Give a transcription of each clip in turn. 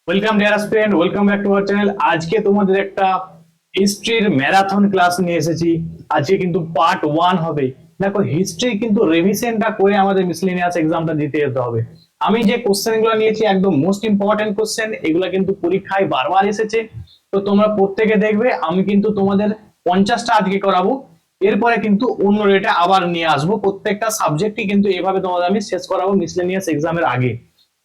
Welcome dear student, welcome back to our channel. আজকে তোমাদের একটা হিস্ট্রির ম্যারাথন ক্লাস নিয়ে এসেছি। আজকে কিন্তু পার্ট 1 হবে। দেখো, হিস্ট্রি কিন্তু রিভিশনটা করে আমাদের মিসলেনিয়াস এক্সামটা দিতে যেতে হবে। আমি যে কোশ্চেন গুলো নিয়েছি একদম মোস্ট ইম্পর্টেন্ট কোশ্চেন, এগুলো কিন্তু পরীক্ষায় বারবার এসেছে। তো তোমরা প্রত্যেকে দেখবে, আমি কিন্তু তোমাদের 50টা আজকে করাবো। এরপরে কিন্তু অন্য রেটে আবার নিয়ে আসবো। প্রত্যেকটা সাবজেক্টই কিন্তু এভাবে তোমাদের আমি শেষ করাবো মিসলেনিয়াস এক্সামের আগে।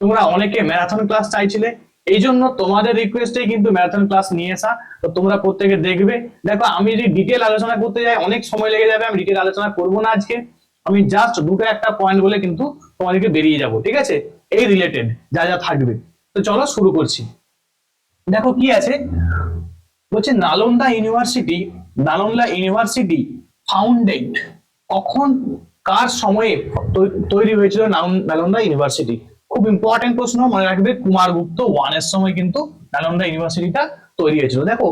তোমরা অনেকে ম্যারাথন ক্লাস চাইছিলে, এই জন্য তোমাদের রিকোয়েস্টে কিন্তু ম্যারাথন ক্লাস নিয়ে আসা। তো তোমরা প্রত্যেকে দেখবে। দেখো, আমি যদি ডিটেল আলোচনা করতে যাই অনেক সময় লেগে যাবে, আমি ডিটেল আলোচনা করব না আজকে। আমি জাস্ট দুটো একটা পয়েন্ট বলে কিন্তু তোমাদেরকে বেরিয়ে যাব, ঠিক আছে? এই রিলেটেড যা যা থাকবে। তো চলো শুরু করছি। দেখো কি আছে, বলছে নালন্দা ইউনিভার্সিটি ফাউন্ডেড কখন, কার সময়ে তৈরি হয়েছিল নালন্দা ইউনিভার্সিটি? খুব ইম্পর্টেন্ট প্রশ্ন, মনে রাখবে। কুমারগুপ্ত 1 এর সময় কিন্তু নালন্দা ইউনিভার্সিটিটা তৈরি হয়েছিল। দেখো,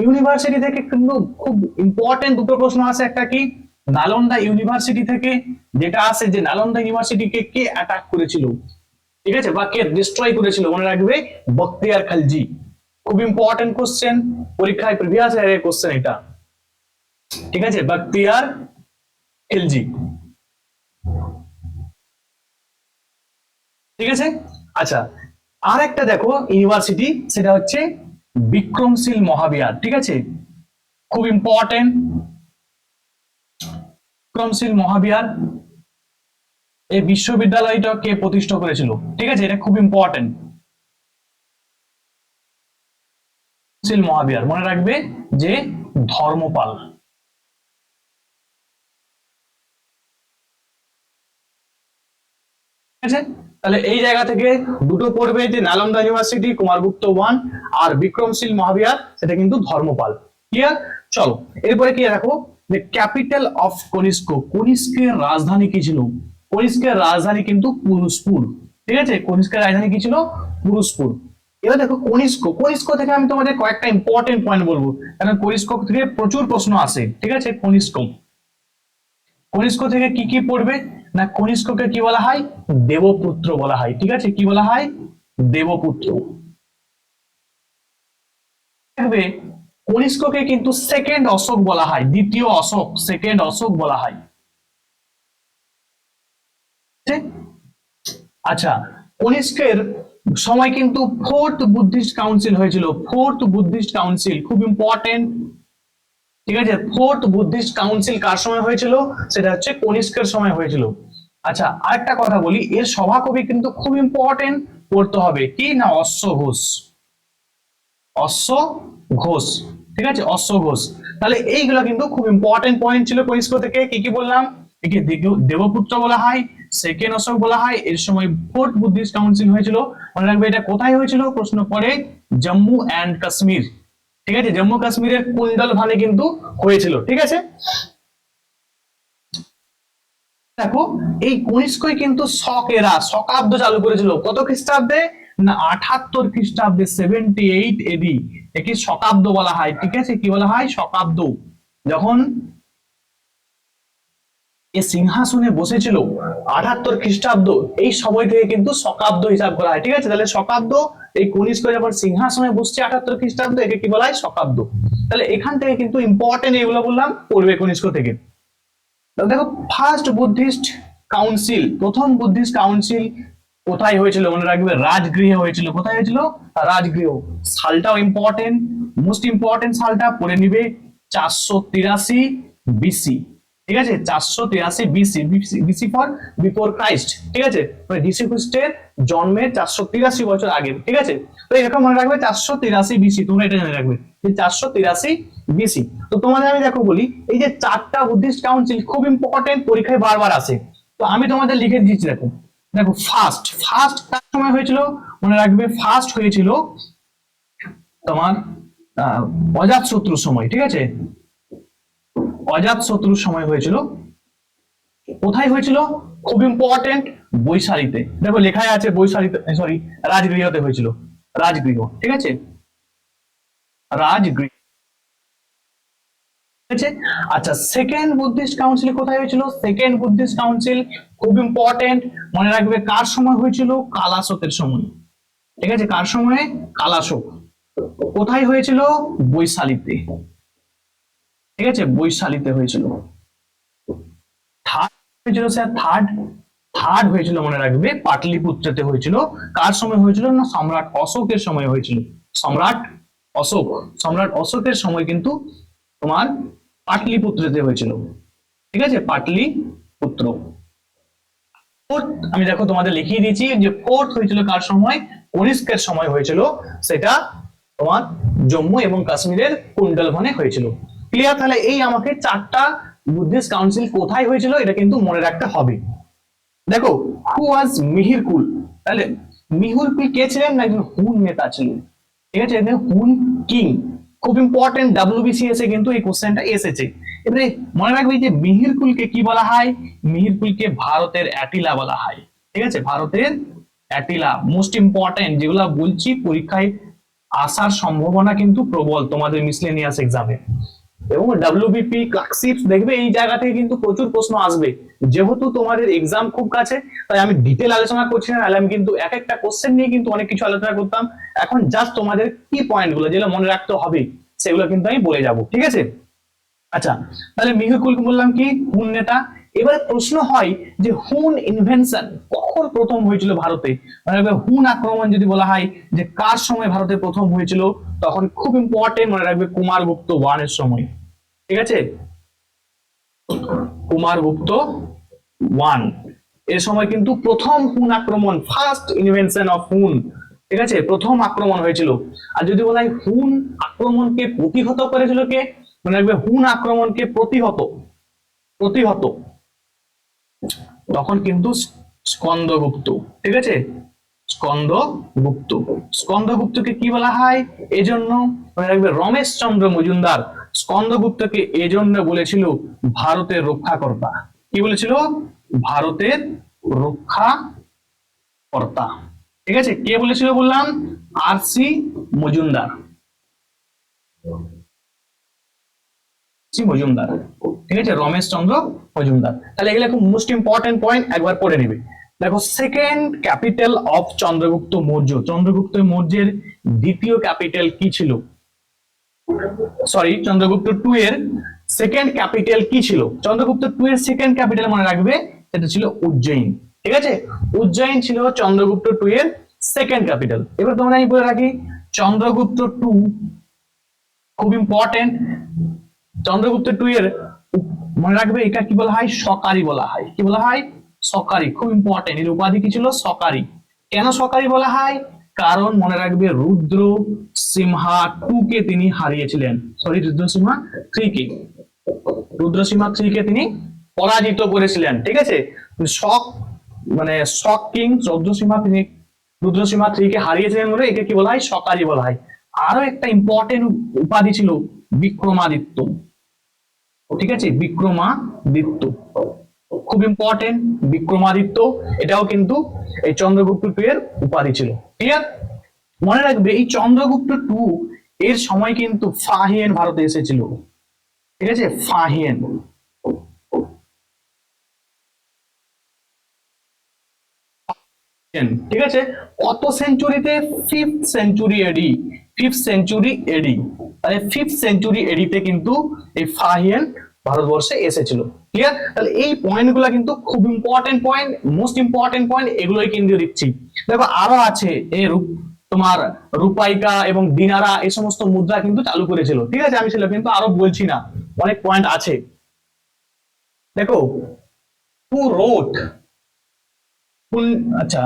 ইউনিভার্সিটি থেকে কিন্তু খুব ইম্পর্টেন্ট দুটো প্রশ্ন আছে। একটা কি, নালন্দা ইউনিভার্সিটি থেকে যেটা আছে যে নালন্দা ইউনিভার্সিটিকে কে অ্যাটাক করেছিল, ঠিক আছে, বা কে ডিস্ট্রয় করেছিল? মনে রাখবে, বখতিয়ার খালজি। খুব ইম্পর্টেন্ট কোশ্চেন, পরীক্ষায় প্রিভিয়াস ইয়ারের কোশ্চেন এটা, ঠিক আছে? বখতিয়ার খিলজি, ঠিক আছে। আচ্ছা, আর একটা দেখো ইউনিভার্সিটি, সেটা হচ্ছে বিক্রমশীল মহাবিহার, ঠিক আছে। খুব ইম্পর্টেন্ট, বিক্রমশীল মহাবিহার এই বিশ্ববিদ্যালয়টা কে প্রতিষ্ঠা করেছিল, ঠিক আছে? এটা খুব ইম্পর্টেন্ট। মহাবিহার মনে রাখবে যে ধর্মপাল, ঠিক আছে। তাহলে এই জায়গা থেকে দুটো পড়বে, যে নালন্দা ইউনিভার্সিটি কুমারগুপ্ত 1 আর বিক্রমশীল মহাবিহার সেটা কিন্তু ধর্মপাল। ক্লিয়ার? চলো এরপরে কি দেখো, যে ক্যাপিটাল অফ কনিষ্ক, কনিষ্কের রাজধানী কি ছিল? কনিষ্কের রাজধানী কিন্তু পুরুষপুর, ঠিক আছে। কনিষ্কের রাজধানী কি ছিল? পুরুষপুর। এবার দেখো কনিষ্ক, কনিষ্ক থেকে আমি তোমাদের কয়েকটা ইম্পর্টেন্ট পয়েন্ট বলবো, কারণ কনিষ্ক থেকে প্রচুর প্রশ্ন আসে, ঠিক আছে। কনিষ্ক, কনিষ্ক থেকে কি কি পড়বে না, কনিষ্ককে কি বলা হয়? দেবপুত্র বলা হয়, ঠিক আছে। কি বলা হয়? দেবপুত্র। দেখবে, কনিষ্ককে কিন্তু সেকেন্ড অশোক বলা হয়, দ্বিতীয় অশোক, সেকেন্ড অশোক বলা হয়। আচ্ছা, কনিষ্কের সময় কিন্তু ফোর্থ বুদ্ধিস্ট কাউন্সিল হয়েছিল, ফোর্থ বুদ্ধিস্ট কাউন্সিল খুব ইম্পর্টেন্ট, ঠিক আছে। ফোর্থ বুদ্ধিস্ট কাউন্সিল কার সময় হয়েছিল? সেটা হচ্ছে কনিষ্কের সময় হয়েছিল। আচ্ছা, আরেকটা কথা বলি, এর সভাকবি কিন্তু খুব ইম্পর্টেন্ট, পড়তে হবে কি না, অশ্ব ঘোষ, অশ্ব ঘোষ, ঠিক আছে, অশ্ব ঘোষ। তাহলে এইগুলো কিন্তু খুব ইম্পর্টেন্ট পয়েন্ট ছিল কনিষ্ক থেকে। কি কি বললাম? একে দেবপুত্র বলা হয়, সেকেন্ড অশোক বলা হয়, এর সময় ফোর্থ বুদ্ধিস্ট কাউন্সিল হয়েছিল। মনে রাখবে এটা কোথায় হয়েছিল, প্রশ্ন পড়ে জম্মু অ্যান্ড কাশ্মীর, ঠিক আছে। জম্মু কাশ্মীরের কুন্দলভানে কিন্তু হয়েছিল, ঠিক আছে। দেখো, এই কনিষ্কই কিন্তু শকাব্দ চালু করেছিল। কত খ্রিস্টাব্দে না, 78 খ্রিস্টাব্দে, 78 এডি। একে শকাব্দ বলা হয়, ঠিক আছে। কি বলা হয়? শকাব্দ। যখন এ সিংহাসনে বসেছিল 78 খ্রিস্টাব্দ, এই সময় থেকে কিন্তু শকাব্দ হিসাব করা হয়, ঠিক আছে। তাহলে শকাব্দ, এই কনিষ্ক যখন সিংহাসনে বসছে 78 খ্রিস্টাব্দ, একে কি বলা হয়? শকাব্দ। তাহলে এখান থেকে কিন্তু ইম্পর্টেন্ট এগুলো বললাম, পড়বে কনিষ্ক থেকে। দেখো, ফার্স্ট বুদ্ধিস্ট কাউন্সিল, প্রথম বুদ্ধিস্ট কাউন্সিল কোথায় হয়েছিল? মনে রাখবে, রাজগৃহে হয়েছিল। কোথায় হয়েছিল? রাজগৃহ। সালটাও ইম্পর্টেন্ট, মোস্ট ইম্পর্টেন্ট সালটা পড়ে নিবে, 483 বিসি, ঠিক আছে। 483 BC, BC for before Christ, ঠিক আছে। মানে যীশু খ্রিস্টের জন্মের 483 বছর আগে, ঠিক আছে। তো এরকম মনে রাখবে 483 বিসি, তোমরা এটা জেনে রাখবে যে 483 বিসি। তো তোমাদের আমি দেখো বলি, এই যে চারটা বুদ্ধিস্ট কাউন্সিল খুব ইম্পর্টেন্ট, পরীক্ষায় বারবার আসে। তো আমি তোমাদের লিখে দিচ্ছি, দেখো দেখো ফার্স্ট ফার্স্ট কার সময় হয়েছিল? মনে রাখবে, ফার্স্ট হয়েছিল তোমার অজাত শত্রুর সময়, ঠিক আছে। অজাত শত্রুর সময় হয়েছিল। কোথায় হয়েছিল? খুব ইম্পর্টেন্ট, বৈশালীতে। দেখো লেখায় আছে বৈশালীতে, সরি, রাজগৃহতে হয়েছিল, রাজগৃহ, ঠিক আছে, রাজগৃহ। আচ্ছা, সেকেন্ড বুদ্ধিস্ট কাউন্সিল কোথায় হয়েছিল? সেকেন্ড বুদ্ধিস্ট কাউন্সিল খুব ইম্পর্টেন্ট, মনে রাখবে কার সময় হয়েছিল? কালাশতের সময়, ঠিক আছে, কার সময়ে? কালাশোক। কোথায় হয়েছিল? বৈশালীতে। ঠিক আছে, বৈশালীতে হয়েছিল। থার্ড হয়েছিল স্যার, থার্ড থার্ড হয়েছিল মনে রাখবে পাটলিপুত্রতে হয়েছিল। কার সময় হয়েছিল? না সম্রাট অশোকের সময় হয়েছিল। সম্রাট অশোক, সম্রাট অশোকের সময় কিন্তু তোমার পাটলিপুত্রতে হয়েছিল। ঠিক আছে, পাটলিপুত্র। ফোর্থ আমি দেখো তোমাদের লিখিয়ে দিয়েছি যে ফোর্থ হয়েছিল কার সময়? কনিষ্কের সময় হয়েছিল। সেটা তোমার জম্মু এবং কাশ্মীরের কুন্ডলবনে হয়েছিল। ক্লিয়ার? তাহলে এই আমাকে চারটা বুদ্ধিস্ট কাউন্সিল কোথায় হয়েছিল এটা কিন্তু মনে রাখতে হবে। দেখো, হু ওয়াজ মিহিরকুল? তাহলে মিহিরকুল কে ছিলেন? না একজন হুন নেতা ছিলেন। ঠিক আছে, হুন কিং। খুব ইম্পর্টেন্ট, ডাব্লিউবিসিএস এ কিন্তু এই কোশ্চেনটা এসেছে। এবারে মনে রাখবে যে মিহিরকুলকে কি বলা হয়? মিহিরকুলকে ভারতের অ্যাটিলা বলা হয়। ঠিক আছে, ভারতের অ্যাটিলা। মোস্ট ইম্পর্টেন্ট যেগুলো বলছি পরীক্ষায় আসার সম্ভাবনা কিন্তু প্রবল তোমাদের মিসলেনিয়াস এক্সামে। এবং ডাব্লিউবিপি ক্লার্কশিপ দেখবে এই জায়গা থেকে কিন্তু প্রচুর প্রশ্ন আসবে। যেহেতু তোমাদের এক্সাম খুব কাছে, তাই আমি ডিটেল আলোচনা করছি না, আমি কিন্তু এক একটা কোশ্চেন নিয়ে কিন্তু অনেক কিছু আলোচনা করতাম। এখন জাস্ট তোমাদের কি পয়েন্ট গুলো যেগুলো মনে রাখতে হবে সেগুলো কিন্তু আমি বলে যাব। ঠিক আছে, আচ্ছা তাহলে মিহিরকুলকে বললাম কি হুন নেতা। এবারে প্রশ্ন হয় যে হুন ইনভেনশন কখন প্রথম হয়েছিল ভারতে? মানে হুন আক্রমণ যদি বলা হয় যে কার সময় ভারতে প্রথম হয়েছিল, তখন খুব ইম্পর্টেন্ট মনে রাখবে কুমারগুপ্ত ওয়ানের সময়। ঠিক আছে, কুমারগুপ্ত ওয়ান এর সময় কিন্তু প্রথম হুন আক্রমণ, ফার্স্ট ইনভেনশন অফ হুন। ঠিক আছে, প্রথম আক্রমণ হয়েছিল। আর যদি বলা হয় হুন আক্রমণকে প্রতিহত করেছিল কে? মনে রাখবে হুন আক্রমণকে প্রতিহত প্রতিহত তখন কিন্তু স্কন্দগুপ্ত। ঠিক আছে, স্কন্দগুপ্ত। স্কন্দগুপ্তকে কি বলা হয়? এজন্য মনে রাখবে রমেশ চন্দ্র মজুমদার স্কন্দগুপ্তকে এজন্য বলেছিল ভারতের রক্ষাকর্তা। কি বলেছিল? ভারতের রক্ষাকর্তা। ঠিক আছে, কে বলেছিল বললাম? আর.সি. মজুমদার। মজুমদার। ঠিক আছে, রমেশ চন্দ্র মজুমদার। তাহলে এগুলো খুব মোস্ট ইম্পর্টেন্ট পয়েন্ট, একবার পড়ে নেবে। দেখো, second capital of Chandragupta Maurya. Chandragupta মৌর্যের দ্বিতীয় ক্যাপিটাল কি ছিল? সরি, চন্দ্রগুপ্ত টু এর সেকেন্ড ক্যাপিটাল কি ছিল? চন্দ্রগুপ্ত টু এর সেকেন্ড ক্যাপিটাল মনে রাখবে সেটা ছিল উজ্জয়িন। ঠিক আছে, উজ্জয়িন ছিল চন্দ্রগুপ্ত টু এর সেকেন্ড ক্যাপিটাল। এবার তোমরা আমি বলে রাখি চন্দ্রগুপ্ত টু খুব ইম্পর্টেন্ট। চন্দ্রগুপ্ত টু এর মনে রাখবে এটা কি বলা হয়? সকারি বলা হয়। কি বলা হয়? সকারি। খুব ইম্পর্টেন্ট, এর উপাধি কি ছিল? সকারি। কেন সকারি বলা হয়? কারণ মনে রাখবে রুদ্র সিমহা টু কে তিনি হারিয়েছিলেন। সরি, রুদ্র সিমহা থ্রি কে, রুদ্র সিমহা থ্রি কে তিনি পরাজিত করেছিলেন। ঠিক আছে, শক মানে শক কিং রুদ্র সিমহা থ্রি কে হারিয়েছিলেন বলে একে কি বলা হয়? সকারি বলা হয়। আরো একটা ইম্পর্টেন্ট উপাধি ছিল বিক্রমাদিত্য। ঠিক আছে, বিক্রমাদিত্য খুব ইম্পর্টেন্ট। বিক্রমাদিত্য এটাও কিন্তু এই চন্দ্রগুপ্ত টু এর উপাধি ছিল। ক্লিয়ার? মনে রাখবে এই চন্দ্রগুপ্ত টু এর সময় কিন্তু ফাহিয়েন ভারতে এসেছিল। ঠিক আছে, ফাহিয়েন। ঠিক আছে, কত সেঞ্চুরিতে? ফিফথ সেঞ্চুরি এডি। ফিফথ সেঞ্চুরি এডি। তাহলে ফিফথ সেঞ্চুরি এডিতে কিন্তু এই ফাহিয়েন ভারতবর্ষে এসেছিল। ক্লিয়ার? তাহলে এই পয়েন্ট গুলা কিন্তু খুব important point, most important point, এগুলোই কিন্তু দিচ্ছি। দেখো আরো আছে এর তোমার রূপাইকা এবং দিনারা এই সমস্ত মুদ্রা কিন্তু চালু করেছিল। ঠিক আছে, আমি সেটা কিন্তু আরো বলছি না, অনেক পয়েন্ট আছে। দেখো, হু রোট, আচ্ছা,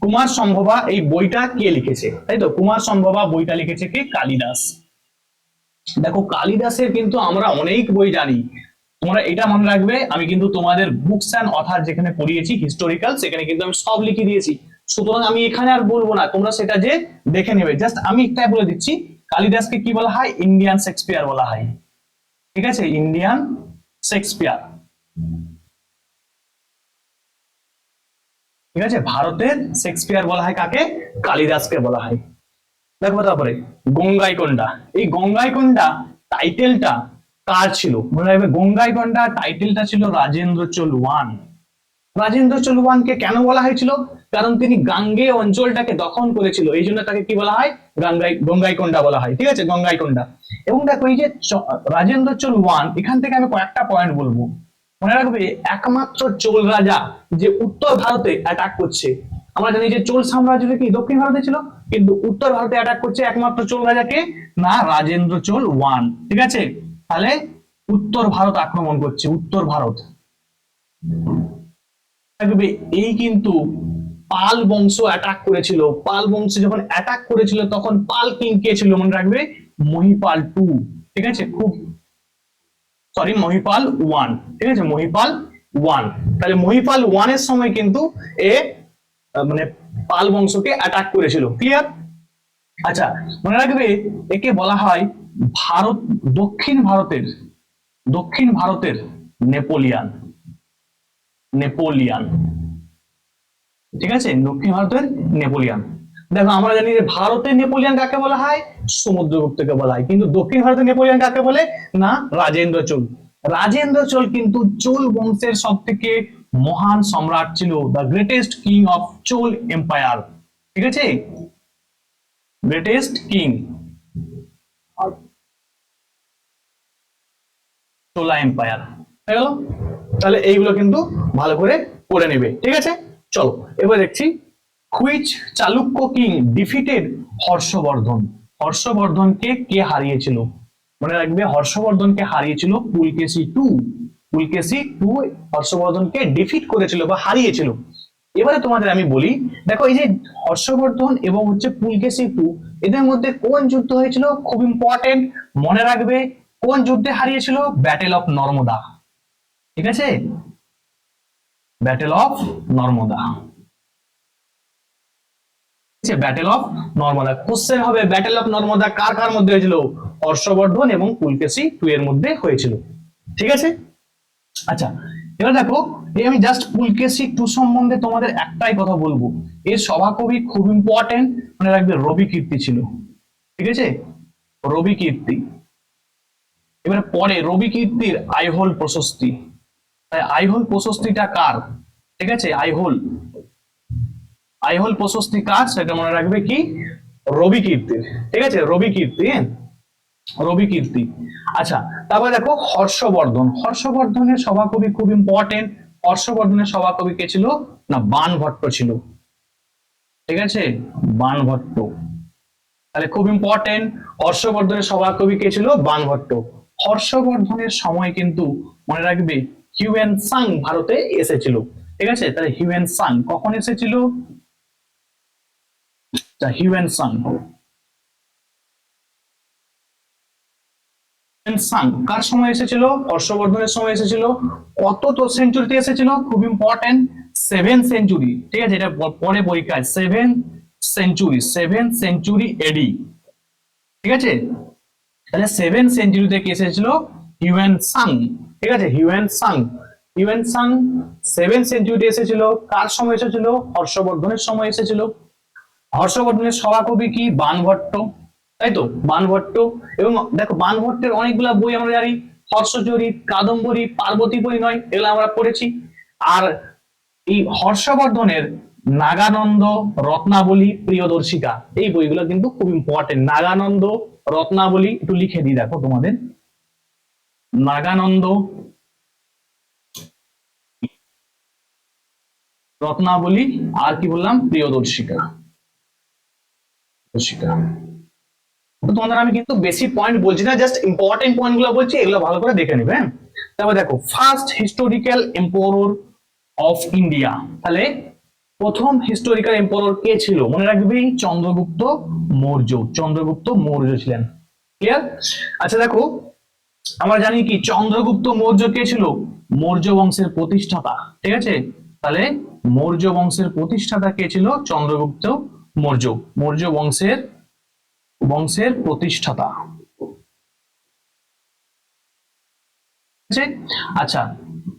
কুমার সম্ভবা এই বইটা কে লিখেছে? তাই তো, কুমার সম্ভবা বইটা লিখেছে কে? কালিদাস। দেখো, কালিদাসের কিন্তু আমরা অনেক বই জানি, তোমরা এটা মনে রাখবে। আমি কিন্তু তোমাদের বুকস অ্যান্ড অথার যেখানে পড়িয়েছি হিস্টোরিক্যাল, সেখানে কিন্তু আমি সব লিখে দিয়েছি। সুতরাং আমি এখানে আর বলবো না, তোমরা সেটা যে দেখে নেবে। জাস্ট আমি একটাই বলে দিচ্ছি, কালিদাসকে কি বলা হয়? ইন্ডিয়ান শেক্সপিয়ার বলা হয়। ঠিক আছে, ইন্ডিয়ান শেক্সপিয়ার। ঠিক আছে, ভারতের শেক্সপিয়ার বলা হয় কাকে? কালিদাসকে বলা হয়। দেখো তারপরে গঙ্গাইকোন্ডা। এই গঙ্গাইকোন্ডা টাইটেলটা কার ছিল? মনে রাখবে, গঙ্গাইকোন্ডা টাইটেলটা ছিল রাজেন্দ্র চোল ওয়ান। রাজেন্দ্র চোল ওয়ানকে কেন বলা হয়েছিল? কারণ তিনি গাঙ্গেয় অঞ্চলটাকে দখল করেছিল, এই জন্য তাকে কি বলা হয়? গঙ্গাইকোন্ডা বলা হয়। ঠিক আছে, গঙ্গাইকোন্ডা। এবং দেখো এই যে রাজেন্দ্র চোল ওয়ান, এখান থেকে আমি কয়েকটা পয়েন্ট বলবো। মনে রাখবে, একমাত্র চোল রাজা যে উত্তর ভারতে অ্যাটাক করছে। আমরা জানি যে চোল সাম্রাজ্যটা কি দক্ষিণ ভারতে ছিল, কিন্তু উত্তর ভারতে অ্যাটাক করছে একমাত্র চোল রাজাকে, না রাজেন্দ্র চোল ওয়ান। ঠিক আছে, তাহলে উত্তর ভারত আক্রমণ করছে, উত্তর ভারত। এই কিন্তু পাল বংশ অ্যাটাক করেছিল। পাল বংশ যখন অ্যাটাক করেছিল তখন পাল কিং কে ছিল? মনে রাখবে, মহিপাল টু। ঠিক আছে, খুব সরি, মহিপাল ওয়ান। ঠিক আছে, মহিপাল ওয়ান। তাহলে মহিপাল ওয়ানের সময় কিন্তু এ মানে পাল বংশকে অ্যাটাক করেছিল। ক্লিয়ার? আচ্ছা, মনে রাখবে একে বলা হয় ভারত, দক্ষিণ ভারতের নেপোলিয়ান। নেপোলিয়ান, ঠিক আছে, দক্ষিণ ভারতের নেপোলিয়ান। দেখো আমরা জানি যে ভারতের নেপোলিয়ান কাকে বলা হয়? সমুদ্রগুপ্তকে বলা হয়। কিন্তু দক্ষিণ ভারতের নেপোলিয়ান কাকে বলে? না রাজেন্দ্র চোল। রাজেন্দ্র চোল কিন্তু চোল বংশের সব থেকে মহান সম্রাট ছিল, the greatest king of Chola empire. ঠিক আছে, গ্রেটেস্ট কিং চোলা এম্পায়ার। হয়ে গেল? তাহলে এইগুলো কিন্তু ভালো করে পড়ে নেবে। ঠিক আছে, চলো এবার দেখছি, which Chalukya king defeated Harshavardhana? হর্ষবর্ধনকে কে হারিয়েছিল? মনে রাখবে, হর্ষবর্ধনকে হারিয়েছিল পুলকেশী টু। পুলকেশী টু হর্ষবর্ধনকে ডিফিট করেছিল বা হারিয়েছিল। এবারে তোমাদের আমি বলি, দেখো এই যে হর্ষবর্ধন এবং হচ্ছে পুলকেশী টু, এদের মধ্যে কোন যুদ্ধ হয়েছিল? খুব ইম্পর্টেন্ট, মনে রাখবে কোন যুদ্ধে হারিয়েছিল? Battle of Narmada. ঠিক আছে, battle of Narmada. Battle of Narmada question হবে, ব্যাটেল অফ নর্মদা কার কার মধ্যে হয়েছিল? হর্ষবর্ধন এবং পুলকেশী টু এর মধ্যে হয়েছিল। ঠিক আছে, আচ্ছা এবার দেখো, এই আমি জাস্ট পুলকেশী টু সম্বন্ধে তোমাদের একটাই কথা বলবো, এর সভাকবি খুব ইম্পর্টেন্ট, মনে রাখবে রবি কীর্তি ছিল। ঠিক আছে, রবি কীর্তি। এবারে পরে রবি কীর্তির আইহোল প্রশস্তি। আইহোল প্রশস্তিটা কার? ঠিক আছে, আইহোল প্রশস্তি কার সেটা মনে রাখবে কি? রবি কীর্তির। ঠিক আছে, রবি কীর্তি, রবি কীর্তি। আচ্ছা, তারপরে দেখো হর্ষবর্ধন। হর্ষবর্ধনের সভাকবি খুব ইম্পর্টেন্ট, হর্ষবর্ধনের সভাকবি কে ছিল? না বাণভট্ট ছিল। ঠিক আছে, বাণভট্ট। তাহলে খুব ইম্পর্টেন্ট, হর্ষবর্ধনের সভাকবি কে ছিল? বাণভট্ট। হর্ষবর্ধনের সময় কিন্তু মনে রাখবে হিউয়েন সাং ভারতে এসেছিল। ঠিক আছে, তাহলে হিউয়েন সাং কখন এসেছিল? হিউয়েন সাং, সাং কার সময় এসেছিল? হর্ষবর্ধনের সময় এসেছিল। কত তো সেঞ্চুরিতে এসেছিল? খুব ইম্পর্টেন্ট, 7 সেঞ্চুরি। ঠিক আছে, এটা পরে পরীক্ষায় 7 সেঞ্চুরি এডি। ঠিক আছে, তাহলে 7 সেঞ্চুরিতে কে এসেছিল? Hiuen Tsang. ঠিক আছে, হিউয়েন সাং। হিউয়েন সাং 7 সেঞ্চুরিতে এসেছিল। কার সময় এসেছিল? হর্ষবর্ধনের সময় এসেছিল। হর্ষবর্ধনের সভাকবি কি? বাণভট্ট। তাই তো, বাণভট্ট। এবং দেখো বাণভট্টের অনেকগুলা বই আমরা জানি, হর্ষচরিত, কাদম্বরী, পার্বতী পরিণয়, এগুলো আমরা পড়েছি। আর এই হর্ষবর্ধনের নাগানন্দ, রত্নাবলী, প্রিয়দর্শিকা, এই বইগুলো কিন্তু খুব ইম্পর্টেন্ট। নাগানন্দ, রত্নাবলী একটু লিখে দিই দেখো তোমাদের, নাগানন্দ, রত্নাবলী, আর কি বললাম? প্রিয়দর্শিকা। তোমাদের আমি কিন্তু বেশি পয়েন্ট বলছি না, জাস্ট ইম্পর্টেন্ট পয়েন্ট গুলো বলছি, এগুলো ভালো করে দেখে নিবে। তারপর দেখো first historical empire of India. তাহলে প্রথম হিস্টোরিক্যাল এম্পায়ার কে ছিল? মনে রাখবে চন্দ্রগুপ্ত মৌর্য। চন্দ্রগুপ্ত মৌর্য ছিলেন। ক্লিয়ার? আচ্ছা দেখো, আমরা জানি কি চন্দ্রগুপ্ত মৌর্য কে ছিল? মৌর্য বংশের প্রতিষ্ঠাতা। ঠিক আছে, তাহলে মৌর্য বংশের প্রতিষ্ঠাতা কে ছিল? চন্দ্রগুপ্ত মৌর্য। মৌর্য বংশের প্রতিষ্ঠাতা। আচ্ছা,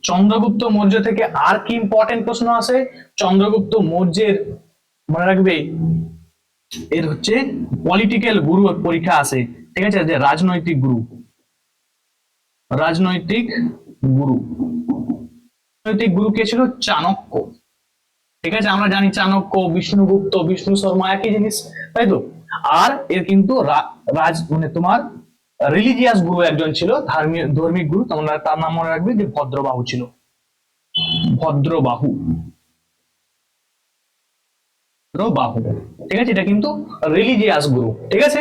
চন্দ্রগুপ্ত মৌর্য থেকে আর কি ইম্পর্টেন্ট প্রশ্ন আছে? চন্দ্রগুপ্ত মৌর্যের মনে রাখবে এর হচ্ছে পলিটিক্যাল গুরু পরীক্ষা আছে। ঠিক আছে, যে রাজনৈতিক গুরু, রাজনৈতিক গুরু। রাজনৈতিক গুরু কে ছিল? চাণক্য। ঠিক আছে, আমরা জানি চাণক্য, বিষ্ণুগুপ্ত, বিষ্ণু শর্মা একই জিনিস, তাই তো। আর এর কিন্তু মানে তোমার রিলিজিয়াস গুরু একজন ছিল, ধার্মিক গুরু, তোমরা তার নাম মনে রাখবে যে ভদ্রবাহু ছিল। ভদ্রবাহু, ভদ্রবাহু। ঠিক আছে, এটা কিন্তু রিলিজিয়াস গুরু, ঠিক আছে,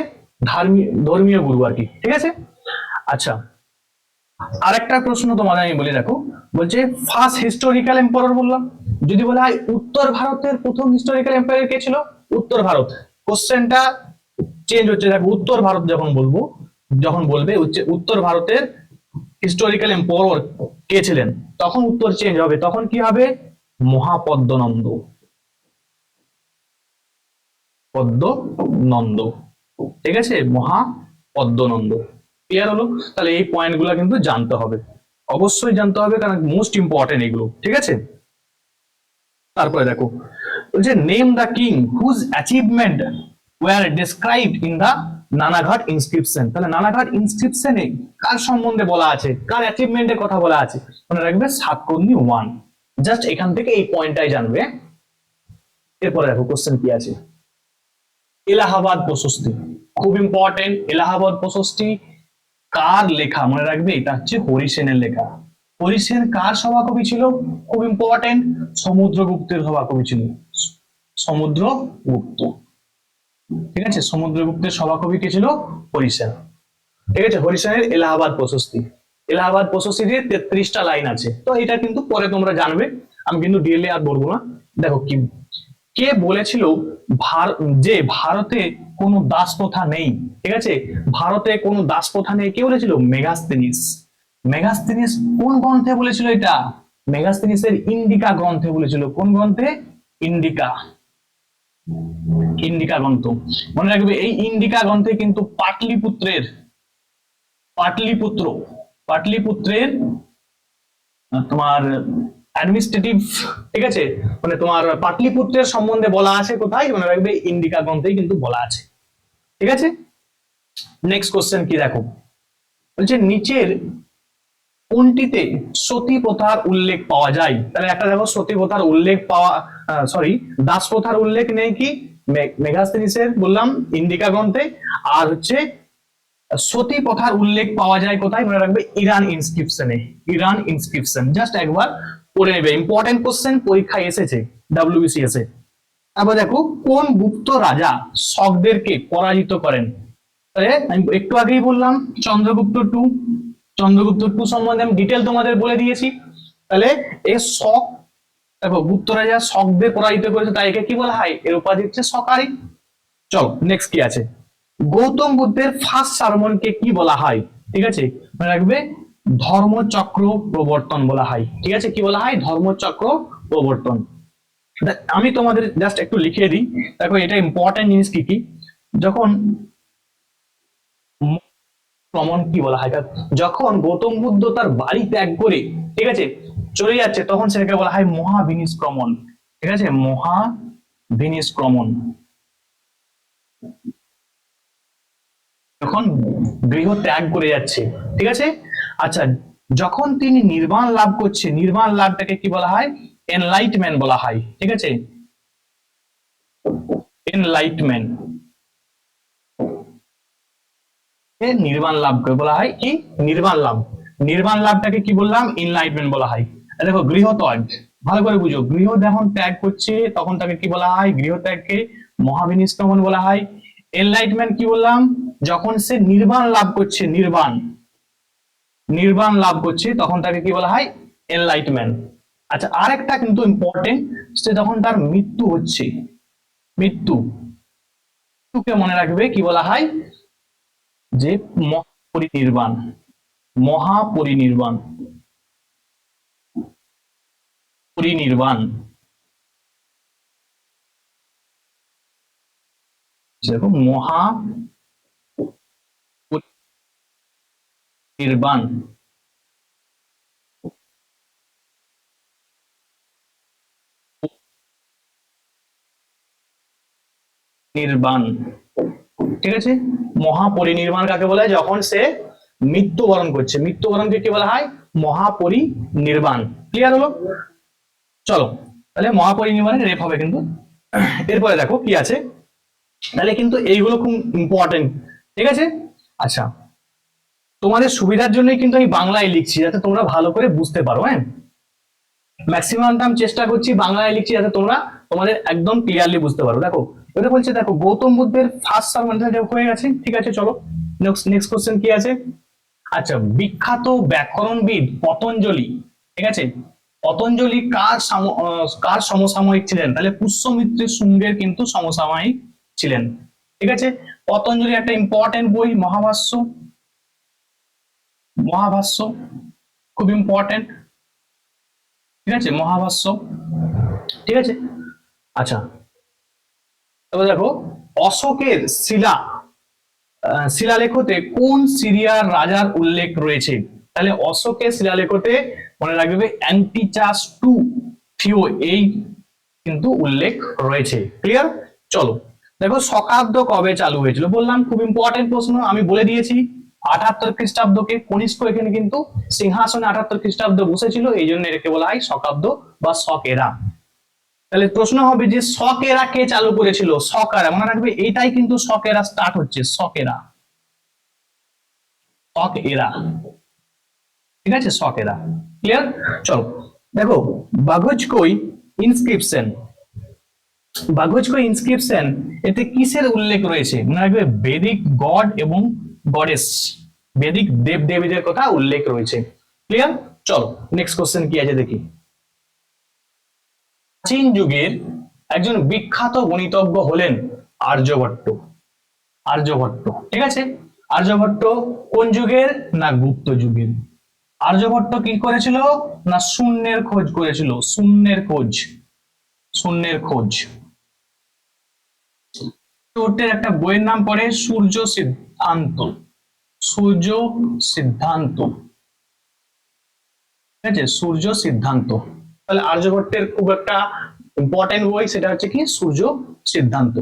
ধর্মীয় গুরু আর কি, ঠিক আছে। আচ্ছা, আরেকটা প্রশ্ন তোমাদের আমি বলে রাখো, বলছে ফার্স্ট হিস্টোরিক্যাল এম্পায়ার বললাম, যদি বলা হয় উত্তর ভারতের প্রথম হিস্টোরিক্যাল এম্পায়ার কে ছিল? উত্তর ভারত। কোশ্চেনটা চেঞ্জ হচ্ছে, দেখো উত্তর ভারত যখন বলবে উত্তর ভারতের হিস্টোরিক্যাল এম্পায়ার কে ছিলেন, তখন উত্তর চেঞ্জ হবে, তখন কি হবে? মহাপদ্মনন্দ। পদ্মনন্দ, ঠিক আছে, মহাপদ্মনন্দ। ক্লিয়ার হলো? তাহলে এই পয়েন্ট গুলো কিন্তু জানতে হবে, অবশ্যই জানতে হবে, কারণ মোস্ট ইম্পর্টেন্ট এগুলো, ঠিক আছে। তারপরে দেখো, বলছে name the king whose achievement were described in the Nanaghat inscription. তাহলে নানাঘাট ইনস্ক্রিপশনে কার সম্বন্ধে বলা আছে, কার অ্যাচিভমেন্টের কথা বলা আছে? মনে রাখবে সাতকর্ণী ওয়ান। জাস্ট এখান থেকে এই পয়েন্টটাই জানবে। এরপরে দেখো কোশ্চেন কি আছে। এলাহাবাদ প্রশস্তি, খুব ইম্পর্টেন্ট। এলাহাবাদ প্রশস্তি কার লেখা? মনে রাখবে এটা হচ্ছে হরিসেনের লেখা। হরিসেন কার সভাকবি ছিল? খুব ইম্পর্টেন্ট, সমুদ্রগুপ্তের সভাকবি ছিল। সমুদ্রগুপ্ত, ঠিক আছে, সমুদ্রগুপ্তের সভাকবি কে ছিল? হরিসেন। ঠিক আছে, হরিসেনের এলাহাবাদ প্রশস্তি। এলাহাবাদ প্রশস্তিতে 33টা লাইন আছে, তো এটা কিন্তু পরে তোমরা জানবে, আমি কিন্তু ডিএলএ আর বলবো না। দেখো কি কে বলেছিল যে ভারতে কোনো দাস প্রথা নেই, ঠিক আছে, ভারতে কোনো দাস প্রথা নেই, কে বলেছিল? মেগাস্তিনিস। মেগাস্তিনিস কোন গ্রন্থে বলেছিল এটা? মেগাস্তিনিসের ইন্ডিকা গ্রন্থে বলেছিল। কোন গ্রন্থে? ইন্ডিকা। ইন্ডিকা গ্রন্থ, মনে রাখবে এই ইন্ডিকা গ্রন্থে কিন্তু পাটলিপুত্রের তোমার অ্যাডমিনিস্ট্রেটিভ, ঠিক আছে, মানে তোমার পাটলিপুত্রের সম্বন্ধে বলা আছে কোথায়? মনে রাখবে ইন্ডিকা গ্রন্থেই কিন্তু বলা আছে, ঠিক আছে। নেক্সট কোশ্চেন কি দেখো, বলছে নিচের কোনটিতে সতী প্রথার উল্লেখ পাওয়া যায়? তাহলে একটা দেখো সতী প্রথার উল্লেখ পাওয়া, দাস প্রথার উল্লেখ নেই কি? মেগাস্তিনিসের বললাম ইন্ডিকা গ্রন্থে। আর হচ্ছে সতী প্রথার উল্লেখ পাওয়া যায় কোথায়? মনে রাখবে ইরান ইনস্ক্রিপশনে। ইরান ইনস্ক্রিপশন জাস্ট একবার পড়ে নেবে, ইম্পর্টেন্ট কোশ্চেন, পরীক্ষায় এসেছে ডাব্লিউবিসিএস এ। তারপর দেখো কোন গুপ্ত রাজা শকদেরকে পরাজিত করেন? আমি একটু আগেই বললাম চন্দ্রগুপ্ত টু। চন্দ্রগুপ্ত টু সম্বন্ধে আমি ডিটেল তোমাদের বলে দিয়েছি। তাহলে এই শক, দেখো গুপ্ত রাজা শকদের পরাজিত করেছে, তাই একে কি বলা হয়? এর উপাধি হচ্ছে শকারি। চলো নেক্সট কি আছে। গৌতম বুদ্ধের ফার্স্ট সারমনকে কি বলা হয়? ঠিক আছে, মনে রাখবে ধর্মচক্র প্রবর্তন বলা হয়। ঠিক আছে, কি বলা হয়? ধর্মচক্র প্রবর্তন। আমি তোমাদের জাস্ট একটু লিখে দিই, দেখো এটা ইম্পর্টেন্ট জিনিস কি কি। যখন ক্রমণ কি বলা হয়? যখন গৌতম বুদ্ধ তার বাড়ি ত্যাগ করে, ঠিক আছে, চলে যাচ্ছে, তখন সেটাকে বলা হয় মহাবিনিষ্ক্রমণ। ঠিক আছে, মহাবিনিষ্ক্রমণ। যখন গৃহ ত্যাগ করে যাচ্ছে, ঠিক আছে। আচ্ছা, যখন তিনি নির্বাণ লাভ করছে, নির্বাণ লাভটাকে কি বলা হয়? এনলাইটমেন্ট বলা হয়। ঠিক আছে, এনলাইটমেন্ট, নির্বাণ লাভকে বলা হয় কি? নির্বাণ লাভ। নির্বাণ লাভটাকে কি বললাম? এনলাইটমেন্ট বলা হয়। দেখো গৃহ ত্যাগ, ভালো করে বুঝো, গৃহ যখন ত্যাগ করছে তখন তাকে কি বলা হয়? গৃহ ত্যাগকে মহাবিনিষ্ক্রমণ বলা হয়। এনলাইটমেন্ট কি বললাম? যখন সে নির্বাণ লাভ করছে, নির্বাণ লাভ করছে, তখন তাকে কি বলা হয়? এনলাইটমেন্ট। আচ্ছা, আরেকটা কিন্তু ইম্পর্টেন্ট, সে যখন তার মৃত্যু হচ্ছে, মৃত্যুকে মনে রাখবে কি বলা হয়? যে মহাপরিনির্বাণ। মহাপরিনির্বাণ, পরিনির্বাণ। দেখো মহাপরিনির্বাণ। নির্বাণ, ঠিক আছে। মহাপরিনির্বাণ কাকে বলা হয়? যখন সে মৃত্যুবরণ করছে, মৃত্যুবরণকে কি বলা হয়? মহাপরিনির্বাণ। ক্লিয়ার হলো? চলো তাহলে মহাপরিনির্বাণে রেপ হবে কিন্তু। এরপরে দেখো কি আছে, তাহলে কিন্তু এইগুলো খুব ইম্পর্টেন্ট, ঠিক আছে? আচ্ছা, তোমাদের সুবিধার জন্যই কিন্তু আমি বাংলায় লিখছি, যাতে তোমরা ভালো করে বুঝতে পারো। হ্যাঁ, ম্যাক্সিমাম টাইম চেষ্টা করছি বাংলায় লিখছি, যাতে তোমরা তোমাদের একদম ক্লিয়ারলি বুঝতে পারো। দেখো এটা বলছে, দেখো গৌতম বুদ্ধের ফার্স্ট সার্মন হয়ে গেছে, ঠিক আছে? চলো নেক্সট কোশ্চেন কি আছে? আচ্ছা, বিখ্যাত ব্যাকরণবিদ পতঞ্জলি, ঠিক আছে? পতঞ্জলি কার সমসাময়িক ছিলেন? তাহলে পুষ্যমিত্র শুঙ্গের কিন্তু সমসাময়িক ছিলেন, ঠিক আছে? পতঞ্জলি একটা ইম্পর্টেন্ট বই, মহাভাষ্য, মহাভাষ্য খুব ইম্পর্টেন্ট, ঠিক আছে? মহাভাষ্য, ঠিক আছে? আচ্ছা, তবে দেখো অশোকের শিলালেখতে কোন সিরিয়ার রাজার উল্লেখ রয়েছে? তাহলে অশোকের শিলালেখতে মনে রাখবে অ্যান্টিচাস টু থিও, এই কিন্তু উল্লেখ রয়েছে। ক্লিয়ার? চলো দেখো শকাব্দ কবে চালু হয়েছিল? বললাম খুব ইম্পর্টেন্ট প্রশ্ন, আমি বলে দিয়েছি 78 খ্রিস্টাব্দকে কনিষ্ক এখানে কিন্তু সিংহাসনে 78 খ্রিস্টাব্দ বসেছিল, এই জন্য এটাকে বলা হয় শকাব্দ বা শকেরা। তাহলে প্রশ্ন হবে যে শকেরা কে চালু করেছিল? শকেরা, মনে রাখবে এইটাই কিন্তু শকেরা স্টার্ট হচ্ছে, শকেরা, শকেরা, ঠিক আছে? শকেরা। ক্লিয়ার? চলো দেখো বাঘজকই ইনস্ক্রিপশন, বাঘজকই ইনস্ক্রিপশন এতে কিসের উল্লেখ রয়েছে? মনে রাখবে বেদিক গড এবং গডেস, বেদিক দেব দেবীদের কথা উল্লেখ রয়েছে। ক্লিয়ার? চলো নেক্সট কোশ্চেন কি আছে দেখি। প্রাচীন যুগের একজন বিখ্যাত গণিতজ্ঞ হলেন আর্যভট্ট, আর্যভট্ট, ঠিক আছে? আর্যভট্ট কোন যুগের? না গুপ্ত যুগের। আর্যভট্ট কি করেছিল? না শূন্যের খোঁজ করেছিল, শূন্যের খোঁজ, শূন্যের খোঁজ। ওর একটা বইয়ের নাম পড়ে সূর্য সিদ্ধান্ত, সূর্য সিদ্ধান্ত, ঠিক আছে? সূর্য সিদ্ধান্ত। তাহলে আর্যভট্টের খুব একটা ইম্পর্টেন্ট বই, সেটা হচ্ছে কি সূর্য সিদ্ধান্ত।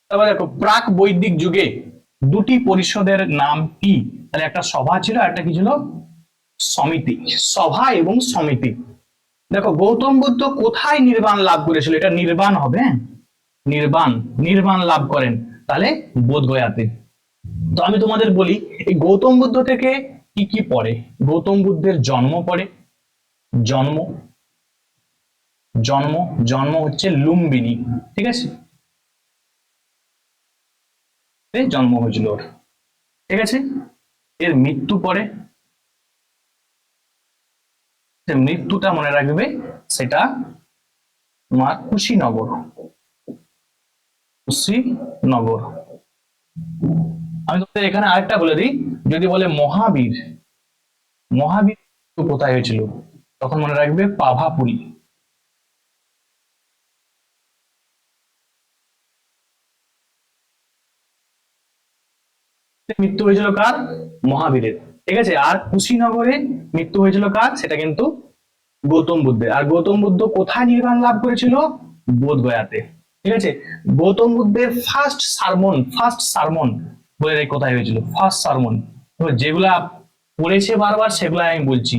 তারপর দেখো প্রাক বৈদিক যুগে দুটি পরিষদের নাম কি? তাহলে একটা সভা ছিল, একটা কি ছিল? সমিতি, সভা এবং সমিতি। দেখো গৌতম বুদ্ধ কোথায় নির্বাণ লাভ করেছিল? এটা নির্বাণ হবে, নির্বাণ, নির্বাণ লাভ করেন তাহলে বোধগয়াতে। তো আমি তোমাদের বলি এই গৌতম বুদ্ধ থেকে কি কি পড়ে? গৌতম বুদ্ধের জন্ম পড়ে, জন্ম, জন্ম, জন্ম হচ্ছে লুম্বিনী, ঠিক আছে? জন্ম হয়েছিল ওর, ঠিক আছে? এর মৃত্যু পড়ে, মৃত্যুটা মনে রাখবে সেটা তোমার কুশীনগর, কুশীনগর। আমি তোমাদের এখানে আরেকটা বলে দিই, যদি বলে মহাবীর, মহাবীর কোথায় হয়েছিল? তখন মনে রাখবে পাভাপুরী। মৃত্যু হয়েছিল কার? মহাবীরের, ঠিক আছে? আর কুশীনগরে মৃত্যু হয়েছিল কার? সেটা কিন্তু গৌতম বুদ্ধের। আর গৌতম বুদ্ধ কোথায় নির্বাণ লাভ করেছিল? বোধগয়াতে, ঠিক আছে? গৌতম বুদ্ধের ফার্স্ট সারমন, ফার্স্ট সারমন বলে কোথায় হয়েছিল? ফার্স্ট সারমন যেগুলা পড়েছে বারবার সেগুলা আমি বলছি।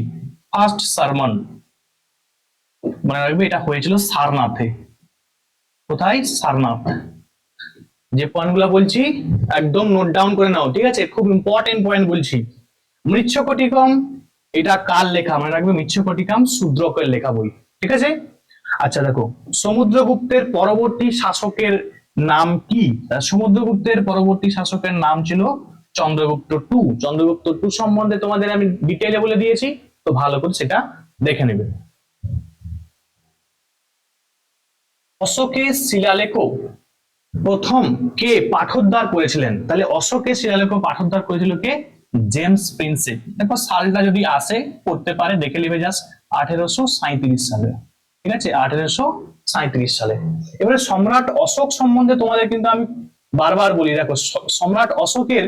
ফার্স্ট সারমন মনে রাখবে এটা হয়েছিল সারনাথে। কোথায়? সারনাথ। যে পয়েন্ট গুলা বলছি একদম নোট ডাউন করে নাও, ঠিক আছে? খুব ইম্পর্টেন্ট পয়েন্ট বলছি। মৃচ্ছকটিকম এটা কার লেখা? মনে রাখবে মৃচ্ছকটিকম শূদ্রকের লেখা বই, ঠিক আছে? আচ্ছা দেখো সমুদ্রগুপ্তের পরবর্তী শাসকের নাম কি? সমুদ্রগুপ্তের পরবর্তী শাসকের নাম ছিল চন্দ্রগুপ্ত টু। চন্দ্রগুপ্ত টু সম্বন্ধে তোমাদের আমি ডিটেইলে বলে দিয়েছি, তো ভালো করে সেটা দেখে নেবে। অশোকের শিলালেখ প্রথম কে পাঠোদ্ধার করেছিলেন? তাহলে অশোকের শিলালেখ পাঠোদ্ধার করেছিল কে? James Prinsep. দেখো সালটা যদি আসে পড়তে পারে, দেখে নেবে জাস্ট 1837 সালে, ঠিক আছে? 1837 সালে। এবারে সম্রাট অশোক সম্বন্ধে তোমাদের কিন্তু আমি বারবার বলি, দেখো সম্রাট অশোকের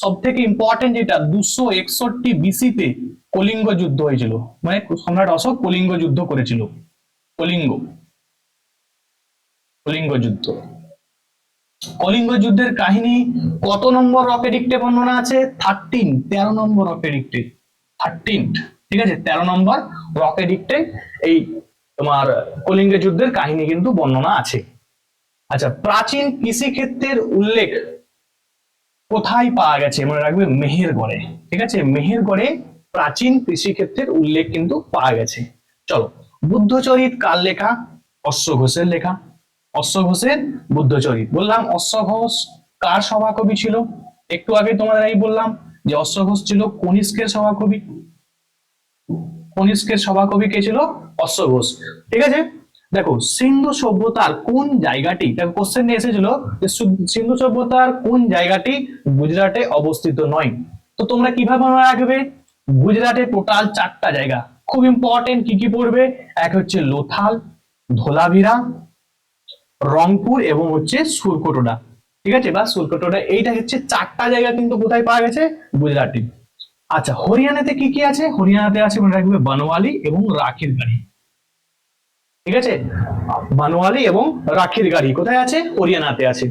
সব থেকে ইম্পর্টেন্ট যেটা 261 বিসিতে কলিঙ্গ যুদ্ধ হয়েছিল, মানে সম্রাট অশোক কলিঙ্গ যুদ্ধ করেছিল, কলিঙ্গ, কলিঙ্গ যুদ্ধ। কলিঙ্গ যুদ্ধের কাহিনী কত নম্বর রকেট বর্ণনা আছে? 13 নম্বর রকেট, 13। ঠিক আছে, 13 নম্বর রক এডিক্টে এই তোমার কলিঙ্গ যুদ্ধের কাহিনী কিন্তু বর্ণনা আছে। আচ্ছা, প্রাচীন কৃষি ক্ষেত্রের উল্লেখ কোথায় পাওয়া গেছে? মনে রাখবে মেহেরগড়ে। ঠিক আছে, মেহেরগড়ে প্রাচীন কৃষি ক্ষেত্রের উল্লেখ কিন্তু পাওয়া গেছে। চলো, বুদ্ধচরিত কার লেখা? অশ্ব ঘোষের লেখা। অশ্ব ঘোষের বুদ্ধচরিত। বললাম অশ্ব ঘোষ কার সভাকবি ছিল? একটু আগে তোমাদের এই বললাম যে অশ্ব ঘোষ ছিল কনিষ্কের সভাকবি। কনিষ্কের সভাকবি কে ছিল? অশ্ব ঘোষ। ঠিক আছে, দেখো সিন্ধু সভ্যতার কোন জায়গাটি, দেখো কোশ্চেন এসেছিল যে সিন্ধু সভ্যতার কোন জায়গাটি গুজরাটে অবস্থিত নয়। তো তোমরা কিভাবে মনে রাখবে? গুজরাটে টোটাল 4টা জায়গা খুব ইম্পর্টেন্ট। কি কি পড়বে? এক হচ্ছে লোথাল, ধোলাভিরা, রংপুর এবং হচ্ছে সুরকোটোডা। ঠিক আছে, বা সুরকোটোডা, এইটা হচ্ছে 4টা জায়গা কিন্তু কোথায় পাওয়া গেছে? গুজরাটে। আচ্ছা, হরিয়ানাতে কি কি আছে? হরিয়ানাতে আছে মনে রাখবে বনওয়ালি এবং রাখির গাড়ি। ঠিক আছে, বনওয়ালি এবং রাখির গাড়ি কোথায় আছে? হরিয়ানাতে আছে।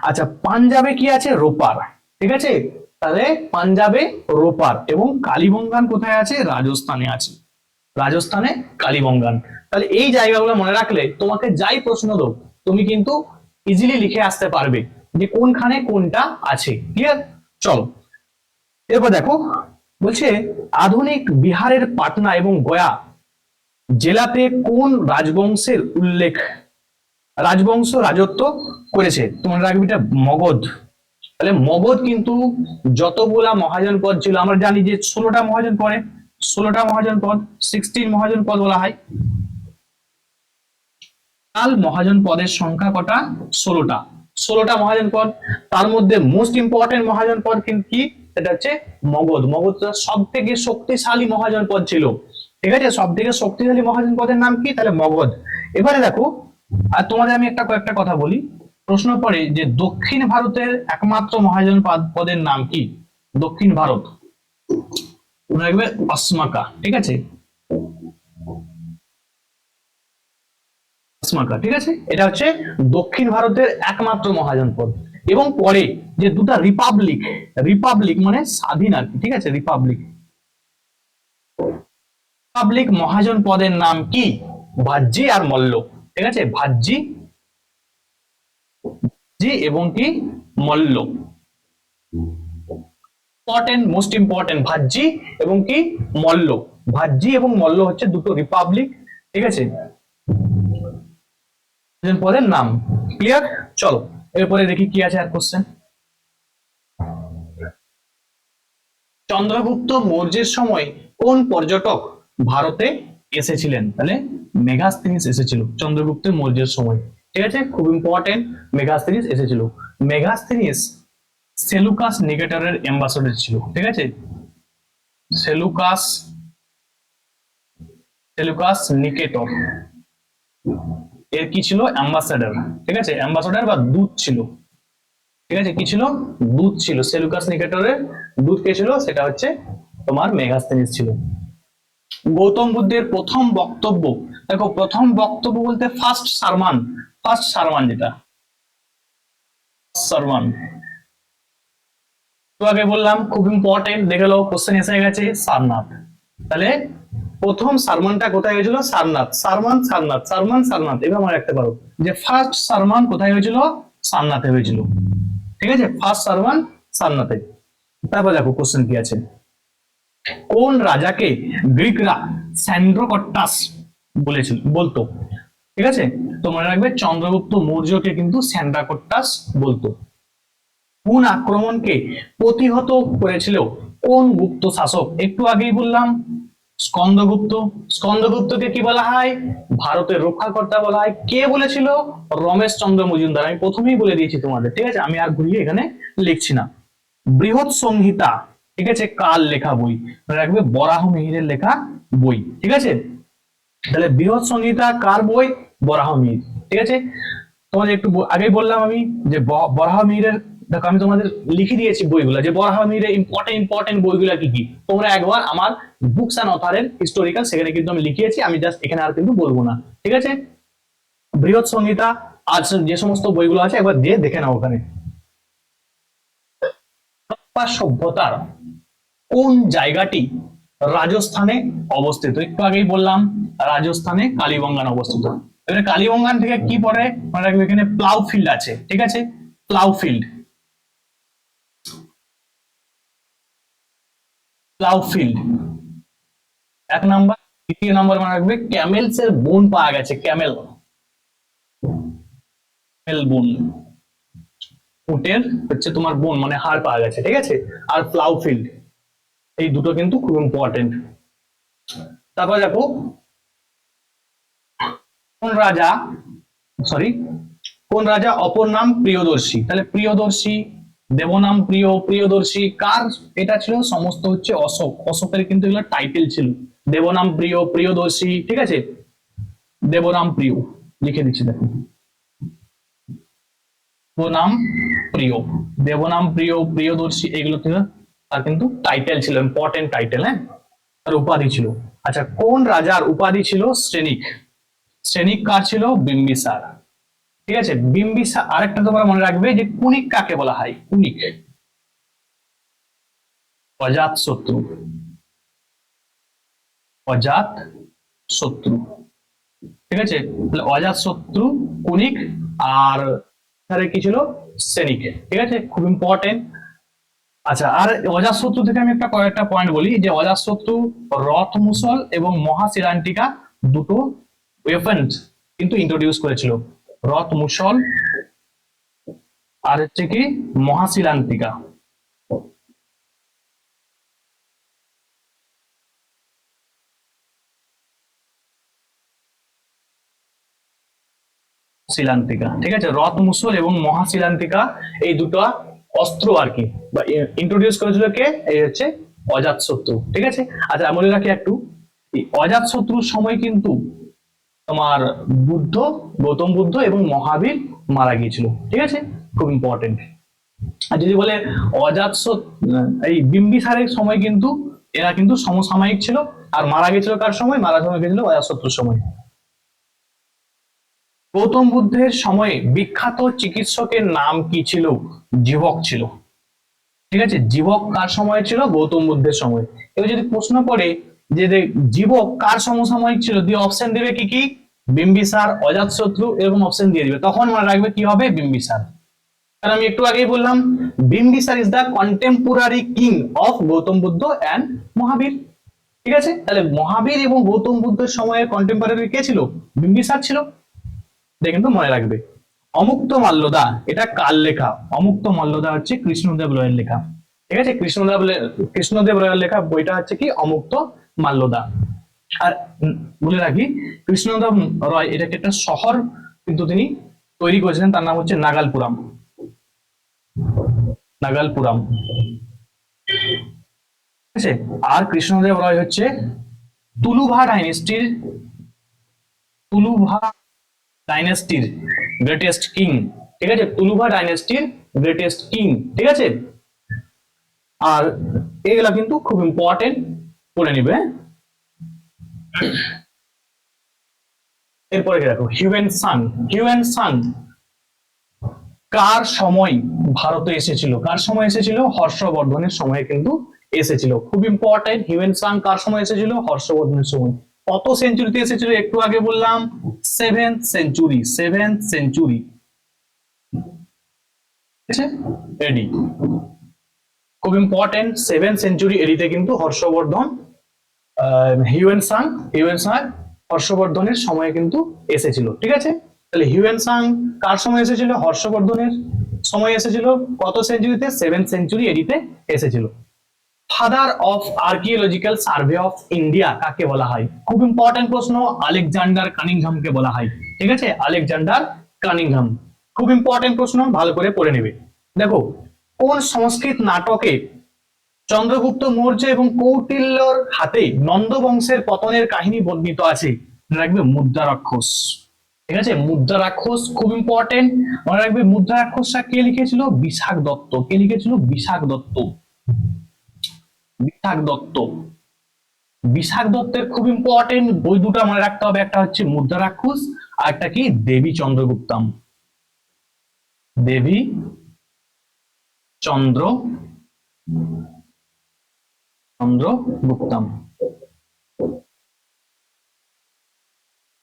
আচ্ছা, পাঞ্জাবে কি আছে? রোপার। ঠিক আছে, তাহলে পাঞ্জাবে রোপার। এবং কালীবঙ্গান কোথায় আছে? রাজস্থানে আছে। রাজস্থানে কালীবঙ্গান। তাহলে এই জায়গাগুলো মনে রাখলে তোমাকে যাই প্রশ্ন দাও তুমি কিন্তু ইজিলি লিখে আসতে পারবে যে কোনখানে কোনটা আছে। ক্লিয়ার? চলো, এরপর দেখো বলছে আধুনিক বিহারের পাটনা এবং গয়া জেলাতে কোন রাজবংশের উল্লেখ, রাজবংশ রাজত্ব করেছে? তোমরা রাখবে এটা মগধ। তাহলে মগধ কিন্তু যতগুলা মহাজন পদ ছিল, আমরা জানি যে 16টা মহাজন পড়ে, 16টা মহাজন পদ, 16 মহাজন পদ বলা হয়। টোটাল মহাজন পদের সংখ্যা কটা? 16টা। 16টা মহাজন পদ। তার মধ্যে মোস্ট ইম্পর্টেন্ট মহাজন পদ কিন্তু কি? সেটা হচ্ছে মগধ। মগধ সব থেকে শক্তিশালী মহাজন পদ ছিল। ঠিক আছে, সব থেকে শক্তিশালী মহাজন পদের নাম কি? তাহলে মগধ। এবারে দেখো, আর তোমাদের আমি কয়েকটা কথা বলি। প্রশ্ন পড়ে যে দক্ষিণ ভারতের একমাত্র মহাজন পদের নাম কি? দক্ষিণ ভারত মনে রাখবে অস্মাকা। ঠিক আছে, অস্মাকা। ঠিক আছে, এটা হচ্ছে দক্ষিণ ভারতের একমাত্র মহাজন পদ। এবং পরে যে দুটা রিপাবলিক, রিপাবলিক মানে স্বাধীন আর কি। ঠিক আছে, রিপাবলিক, রিপাবলিক মহাজন পদের নাম কি? ভাজ্জি আর মল্ল। ঠিক আছে, ভাজ্জি জি এবং কি Malla. Important, most important, Bhajji এবং কি মল্ল। ভাজ্জি এবং মল্ল হচ্ছে দুটো রিপাবলিক। ঠিক আছে, পদের নাম। ক্লিয়ার? চলো, এরপরে দেখি কি আছে আর কোশ্চেন। চন্দ্রগুপ্ত মৌর্যের সময় কোন পর্যটক ভারতে এসেছিলেন? তাহলে মেগাস্তিনিস এসেছিল চন্দ্রগুপ্ত মৌর্যের সময়। ঠিক আছে, খুব ইম্পর্টেন্ট, মেগাস্তিনিস এসেছিল। মেগাস্তিনিস সেলুকাস নিকেটরের অ্যাম্বাসেডর ছিল। ঠিক আছে, সেলুকাস, সেলুকাস নিকেটর এর কি ছিল? অ্যাম্বাসেডর। ঠিক আছে, অ্যাম্বাসেডর বা দূত ছিল। ঠিক আছে, কি ছিল? দূত ছিল। সেলুকাস নিকেটরের দূত কে ছিল? সেটা হচ্ছে তোমার মেগাস্তিনিস ছিল। গৌতম বুদ্ধের প্রথম বক্তব্য, দেখো প্রথম বক্তব্য বলতে ফার্স্ট সারমান, ফার্স্ট সারমান যেটা সারমান তো আগে বললাম খুব ইম্পর্টেন্ট, দেখে লো কোশ্চেন এসে গেছে সারনাথ। তাহলে প্রথম সারমানটা কোথায় হয়েছিল? সারনাথ। সারমান সারনাথ, সারমান সারনাথ, এবার মনে রাখতে পারো যে ফার্স্ট সারমান কোথায় হয়েছিল? সারনাথে হয়েছিল। ঠিক আছে, ফার্স্ট সারমান সারনাথে। তারপর দেখো কোশ্চেন কি আছে। কোন রাজাকে গ্রিকরা স্যান্ড্রোকট্টাস বলতো? ঠিক আছে, তো মনে রাখবে চন্দ্রগুপ্ত মৌর্যকে কিন্তু স্যান্ড্রাকট্টাস বলতো। কোন আক্রমণকে প্রতিহত করেছিল কোন গুপ্ত শাসক? একটু আগেই বললাম স্কন্দগুপ্ত। স্কন্দগুপ্তকে কি বলা হয়? ভারতের রক্ষাকর্তা বলা হয়। কে বলেছিল? রমেশ চন্দ্র মজুমদার। আমি প্রথমেই বলে দিয়েছি তোমাদের। ঠিক আছে, আমি আর ঘুরিয়ে এখানে লিখছি না। বৃহৎ সংহিতা, ঠিক আছে, কার লেখা বই? মনে রাখবে বরাহ মিহিরের লেখা বই। ঠিক আছে, তাহলে বৃহৎ সংহিতা কার বই? বরাহ মিহির। ঠিক আছে, তোমাদের একটু আগেই বললাম আমি যে বরাহ মিহিরের, দেখো আমি তোমাদের লিখে দিয়েছি বইগুলা, যে বরাহ মিহিরের ইম্পর্টেন্ট বইগুলা কি কি। তোমরা একবার আমার বুকস অ্যান্ড অথারের হিস্টোরিক্যাল, সেখানে কিন্তু আমি লিখিয়েছি, আমি জাস্ট এখানে আর কিন্তু বলবো না। ঠিক আছে, বৃহৎ সংহিতা আর যে সমস্ত বইগুলো আছে একবার দিয়ে দেখে নাও ওখানে। সভ্যতার কোন জায়গাটি রাজস্থানে অবস্থিত, একটু আগেই বললাম রাজস্থানে কালীবঙ্গান অবস্থিত। এখানে কালীবঙ্গান থেকে কি পড়ে মনে রাখবে, এখানে প্লাউ ফিল্ড আছে, ঠিক আছে, প্লাউ ফিল্ড, প্লাউ ফিল্ড এক নাম্বার। দ্বিতীয় নাম্বার মনে রাখবে ক্যামেলস এর বোন পাওয়া গেছে, ক্যামেল, ক্যামেল বোন, উটের হচ্ছে তোমার বোন মানে হাড় পাওয়া গেছে, ঠিক আছে। আর প্লাউ ফিল্ড, এই দুটো কিন্তু খুব ইম্পর্টেন্ট। তারপর দেখো কোন রাজা, সরি, কোন রাজা অপর নাম প্রিয়দর্শী, তাহলে প্রিয়দর্শী, দেবনাম প্রিয়, প্রিয়দর্শী কার এটা ছিল, সমস্ত হচ্ছে অশোক, অশোকের কিন্তু এগুলো টাইটেল ছিল, দেবনাম প্রিয়, প্রিয়দর্শী, ঠিক আছে, দেবনাম প্রিয় লিখে দিচ্ছি দেখো, দেবনাম প্রিয়, দেবনাম প্রিয়, প্রিয়দর্শী, এগুলো কিন্তু তার কিন্তু টাইটেল ছিল, ইম্পর্টেন্ট টাইটেল, হ্যাঁ, তার উপাধি ছিল। আচ্ছা, কোন রাজার উপাধি ছিল শ্রেণিক, শ্রেণিক কার ছিল, বিম্বিসার, ঠিক আছে, বিম্বিসার। আরেকটা তোমরা মনে রাখবে যে কুনিক কাকে বলা হয়, কুনিক, অজাত শত্রু, অজাত শত্রু, ঠিক আছে, তাহলে অজাত শত্রু, কুনিক, আর কি ছিল, সেনিক, ঠিক আছে, খুব ইম্পর্টেন্ট। আচ্ছা, আর অজাতশত্রু থেকে আমি একটা কয়েকটা পয়েন্ট বলি, যে অজাতশত্রু রথ মুসল এবং মহাশিলান্তিকা দুটো ওয়েপন্স কিন্তু ইন্ট্রোডিউস করেছিল, রথ মুসল আর হচ্ছে কি মহাশিলান্তিকা, শিলান্তিকা, ঠিক আছে, রথ মুসল এবং মহাশিলান্তিকা এই দুটো অস্ত্র আর কি, বা ইন্ট্রোডিউস করেছিল কে, এই হচ্ছে অজাতশত্রু, ঠিক আছে। আচ্ছা, বলে রাখি একটু, এই অজাতশত্রুর সময় কিন্তু তোমার বুদ্ধ, গৌতম বুদ্ধ এবং মহাবীর মারা গিয়েছিল, ঠিক আছে, খুব ইম্পর্টেন্ট। আর যদি বলে এই বিম্বিসারের সময় কিন্তু এরা কিন্তু সমসাময়িক ছিল, আর মারা গেছিল কার সময়, মারা গেছিল অজাতশত্রুর সময়। গৌতম বুদ্ধের সময়ে বিখ্যাত চিকিৎসকের নাম কি ছিল, জীবক ছিল, ঠিক আছে, জীবক কার সময় ছিল, গৌতম বুদ্ধের সময়। এবার যদি প্রশ্ন করে যে জীবক কার সমসাময়িক ছিল, দিয়ে অপশন দেবে কি কি, বিম্বিসার, অজাতশত্রু, এরকম অপশন দিয়ে দিবে, তখন মনে রাখবে কি হবে, বিম্বিসার। কারণ আমি একটু আগেই বললাম Bimbisara is the contemporary king of Gautama Buddha and Mahavira, ঠিক আছে, তাহলে মহাবীর এবং গৌতম বুদ্ধের সময়ের কন্টেম্পোরারি কে ছিল, বিম্বিসার ছিল, এটা কিন্তু মনে রাখবে। অমুক্ত মাল্যদা এটা কার লেখা, অমুক্ত মাল্যদা হচ্ছে কৃষ্ণদেব রায়ের লেখা, ঠিক আছে, কৃষ্ণদেব রায়ের লেখা বইটা হচ্ছে কি অমুক্ত মাল্যদা। আর বলে রাখি কৃষ্ণদেব রায় এটাকে একটা শহর কিন্তু তিনি তৈরি করেছিলেন, তার নাম হচ্ছে নাগালপুরাম, নাগালপুরাম, ঠিক আছে। আর কৃষ্ণদেব রায় হচ্ছে তুলুভা ডাইনেস্টির, তুলুভা ডাইনেস্টির গ্রেটেস্ট কিং, ঠিক আছে, তুলুভা ডাইনেস্টির গ্রেটেস্ট কিং, ঠিক আছে। আর এগুলা কিন্তু খুব ইম্পর্টেন্ট, পড়ে নিবে। এরপরে দেখো হিউয়েন সাং, হিউয়েন সাং কার সময় ভারতে এসেছিল, কার সময় এসেছিল, হর্ষবর্ধনের সময় কিন্তু এসেছিল, খুব ইম্পর্টেন্ট। হিউয়েন সাং কার সময় এসেছিল, হর্ষবর্ধনের সময়। কত সেঞ্চুরিতে এসেছিল, একটু আগে বললাম 7th সেঞ্চুরি, 7th সেঞ্চুরি, এডি, খুব ইম্পর্টেন্ট, 7th সেঞ্চুরি এডিতে কিন্তু হর্ষবর্ধন, হিউয়েন সাং, হিউয়েন সাং হর্ষবর্ধনের সময়ে কিন্তু এসেছিল, ঠিক আছে। তাহলে হিউয়েন সাং কার সময় এসেছিল, হর্ষবর্ধনের সময় এসেছিল, কত সেঞ্চুরিতে, 7th সেঞ্চুরি এডিতে এসেছিল। Father of archaeological survey of India কাকে বলা হয়, খুব ইম্পর্টেন্ট প্রশ্ন, আলেকজান্ডার কানিংহামকে বলা হয়, ঠিক আছে, আলেকজান্ডার কানিংহাম, খুব ইম্পর্টেন্ট প্রশ্ন, ভালো করে পড়ে নেবে। দেখো কোন সংস্কৃত নাটকে চন্দ্রগুপ্ত মৌর্য এবং কৌটিল্যর হাতে নন্দ বংশের পতনের কাহিনী বর্ণিত আছে, রাখবে মুদ্রা রাক্ষস, ঠিক আছে, মুদ্রা রাক্ষস খুব ইম্পর্টেন্ট, মনে রাখবে মুদ্রা রাক্ষসটা কে লিখেছিল, বিশাখ দত্ত, কে লিখেছিল, বিশাখ দত্ত, বিশাখ দত্ত, বিশাখ দত্তের খুব ইম্পর্টেন্ট বই দুটো মনে রাখতে হবে, একটা হচ্ছে মুদ্রা রাক্ষস আর একটা কি দেবী চন্দ্রগুপ্তম, দেবী চন্দ্রগুপ্তম,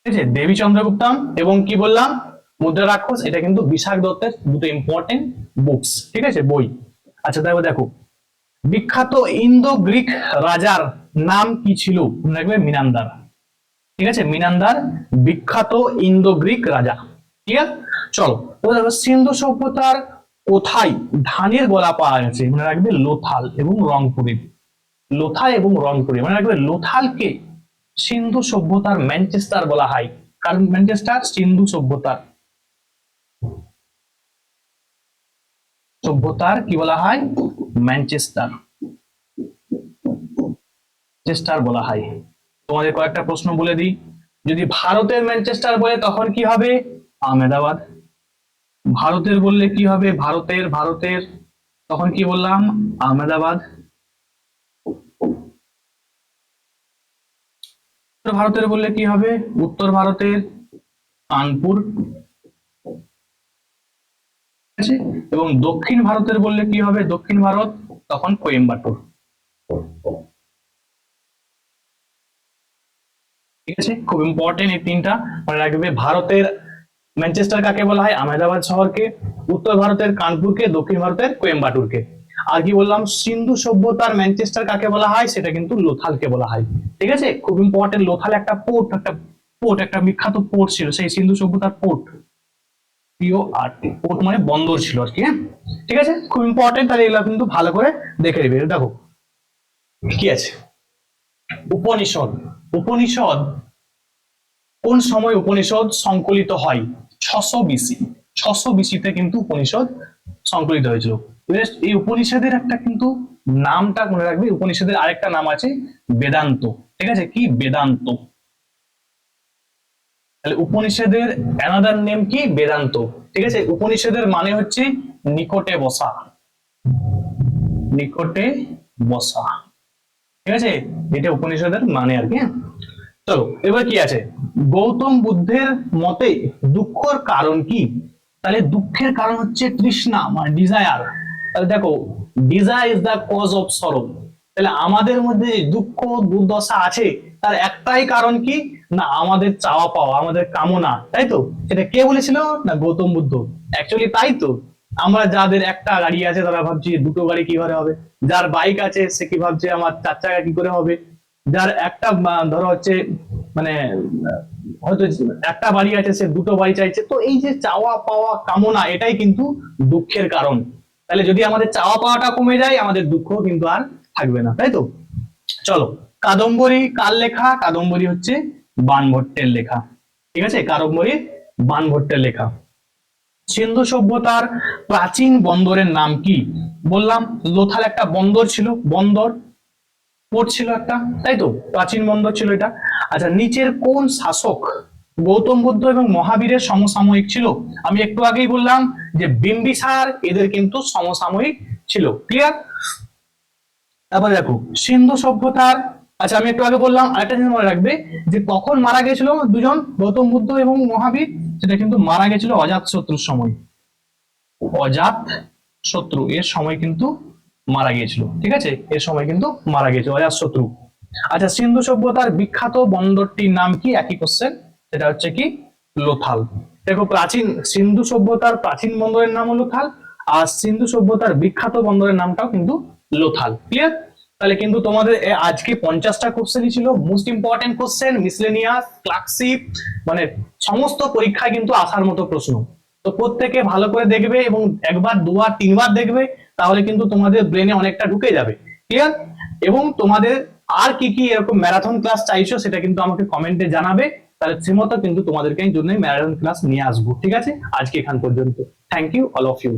ঠিক আছে, দেবী চন্দ্রগুপ্তম এবং কি বললাম মুদ্রা রাক্ষস, এটা কিন্তু বিশাখ দত্তের দুটো ইম্পর্টেন্ট বুকস, ঠিক আছে, বই। আচ্ছা দেখো দেখো, বিখ্যাত ইন্দো গ্রিক রাজার নাম কি ছিল? মনে রাখবে মিনান্দার। ঠিক আছে, মিনান্দার বিখ্যাত ইন্দো গ্রিক রাজা। ঠিক আছে, চলো এবার দেখো সিন্ধু সভ্যতার কোথায় ধানের গোলা পাওয়া গেছে? মনে রাখবে লোথাল এবং রংপুরে। লোথাল এবং রংপুরে, মনে রাখবে লোথালকে সিন্ধু সভ্যতার ম্যানচেস্টার বলা হয়। কারণ ম্যানচেস্টার সিন্ধু সভ্যতার সভ্যতার কি বলা হয়? ম্যানচেস্টার, ম্যানচেস্টার বলা হয়। তোমাদের কয়েকটা প্রশ্ন বলে দিই, যদি ভারতের ম্যানচেস্টার বলে তখন কি হবে? আহমেদাবাদ। ভারতের বললে কি হবে? ভারতের তখন কি বললাম? আহমেদাবাদ। ভারতের বললে কি হবে? উত্তর ভারতের কানপুর। এবং দক্ষিণ ভারতের বললে কি হবে? দক্ষিণ ভারত তখন কোয়েম্বাটুর। ঠিক আছে, খুব ইম্পর্টেন্ট এই তিনটা মনে রাখবে। ভারতের ম্যানচেস্টার কাকে বলা হয়? আহমেদাবাদ শহরকে। উত্তর ভারতের কানপুরকে। দক্ষিণ ভারতের কোয়েম্বাটুরকে। আর কি বললাম? সিন্ধু সভ্যতার ম্যানচেস্টার কাকে বলা হয়? সেটা কিন্তু লোথালকে বলা হয়। ঠিক আছে, খুব ইম্পর্টেন্ট। লোথাল একটা পোর্ট, একটা বিখ্যাত পোর্ট ছিল, সেই সিন্ধু সভ্যতার পোর্ট। পোর্ট মানে বন্দর ছিল আর কি। হ্যাঁ, ঠিক আছে, খুব ইম্পর্টেন্ট। তাহলে এগুলো কিন্তু ভালো করে দেখে নেবে। দেখো কি আছে, উপনিষদ। উপনিষদ কোন সময় উপনিষদ সংকলিত হয়? 600 বিসি। 600 বিসিতে কিন্তু উপনিষদ সংকলিত হয়েছিল। এই উপনিষদের একটা কিন্তু নামটা মনে রাখবে, উপনিষদের আরেকটা নাম আছে বেদান্ত। ঠিক আছে, কি? বেদান্ত। তাহলে উপনিষদের অ্যানাদার নেম কি? বেদান্ত। ঠিক আছে, উপনিষদের মানে হচ্ছে নিকটে বসা, নিকটে বসা। ঠিক আছে, এটা উপনিষদের মানে আর কি। চলো এবার কি আছে, গৌতম বুদ্ধের মতে দুঃখের কারণ কি? তাহলে দুঃখের কারণ হচ্ছে তৃষ্ণা, মানে ডিজায়ার। তাহলে দেখো, desire is the cause of sorrow. তাহলে আমাদের মধ্যে দুঃখ দুর্দশা আছে, তার একটাই কারণ কি? না আমাদের চাওয়া পাওয়া, আমাদের কামনা, তাই তো? সেটা কে বলেছিল? না গৌতম বুদ্ধ। অ্যাকচুয়ালি তাই তো, আমরা যাদের একটা গাড়ি আছে তারা ভাবছি দুটো গাড়ি কিভাবে হবে, যার বাইক আছে সে কি ভাবছে আমার 4 চাকা কি করে হবে, যার একটা ধরো হচ্ছে মানে হয়তো একটা বাড়ি আছে সে দুটো বাড়ি চাইছে। তো এই যে চাওয়া পাওয়া কামনা, এটাই কিন্তু দুঃখের কারণ। তাহলে যদি আমাদের চাওয়া পাওয়াটা কমে যায়, আমাদের দুঃখ কিন্তু আর থাকবে না, তাই তো? চলো, কাদম্বরী কার লেখা? কাদম্বরী হচ্ছে বাণভট্টের লেখা। ঠিক আছে, কাদম্বরী বাণভট্টের লেখা। সিন্ধু সভ্যতার প্রাচীন বন্দরের নাম কি? বললাম লোথাল একটা বন্দর ছিল, বন্দর পোর্ট ছিল একটা, তাই তো? প্রাচীন বন্দর ছিল এটা। আচ্ছা, নিচের কোন শাসক গৌতম বুদ্ধ এবং মহাবীরের সমসাময়িক ছিল? আমি একটু আগেই বললাম যে বিম্বিসার এদের কিন্তু সমসাময়িক ছিল। ক্লিয়ার? তারপরে দেখো সিন্ধু সভ্যতার, আচ্ছা আমি একটু আগে বললাম আরেকটা জিনিস মনে রাখবে, যে কখন মারা গেছিল দুজন, গৌতম বুদ্ধ এবং মহাবীর? সেটা কিন্তু মারা গেছিল অজাত শত্রুর সময়। অজাত শত্রু এর সময় কিন্তু মারা গিয়েছিল। ঠিক আছে, এর সময় কিন্তু মারা গিয়েছিল অজাত শত্রু। আচ্ছা, সিন্ধু সভ্যতার বিখ্যাত বন্দরটির নাম কি? একই কোশ্চেন, সেটা হচ্ছে কি? লোথাল। দেখো, প্রাচীন সিন্ধু সভ্যতার প্রাচীন বন্দরের নাম হলো লোথাল, আর সিন্ধু সভ্যতার বিখ্যাত বন্দরের নামটাও কিন্তু লোথাল। ক্লিয়ার? তাহলে কিন্তু তোমাদের আজকে 50টা কোশ্চেনই ছিল, most important question, miscellaneous, clerkship, মানে সমস্ত পরীক্ষায় কিন্তু আসার মতো প্রশ্ন। তো প্রত্যেকে ভালো করে দেখবে এবং একবার দুবার তিনবার দেখবে, তাহলে কিন্তু তোমাদের ব্রেনে অনেকটা ঢুকে যাবে। ক্লিয়ার? এবং তোমাদের আর কি কি এরকম ম্যারাথন ক্লাস চাইছো সেটা কিন্তু আমাকে কমেন্টে জানাবে, তাহলে সেমতো কিন্তু তোমাদেরকে জন্য ম্যারাথন ক্লাস নিয়ে আসবো। ঠিক আছে, আজকে এখান পর্যন্ত। Thank you all of you.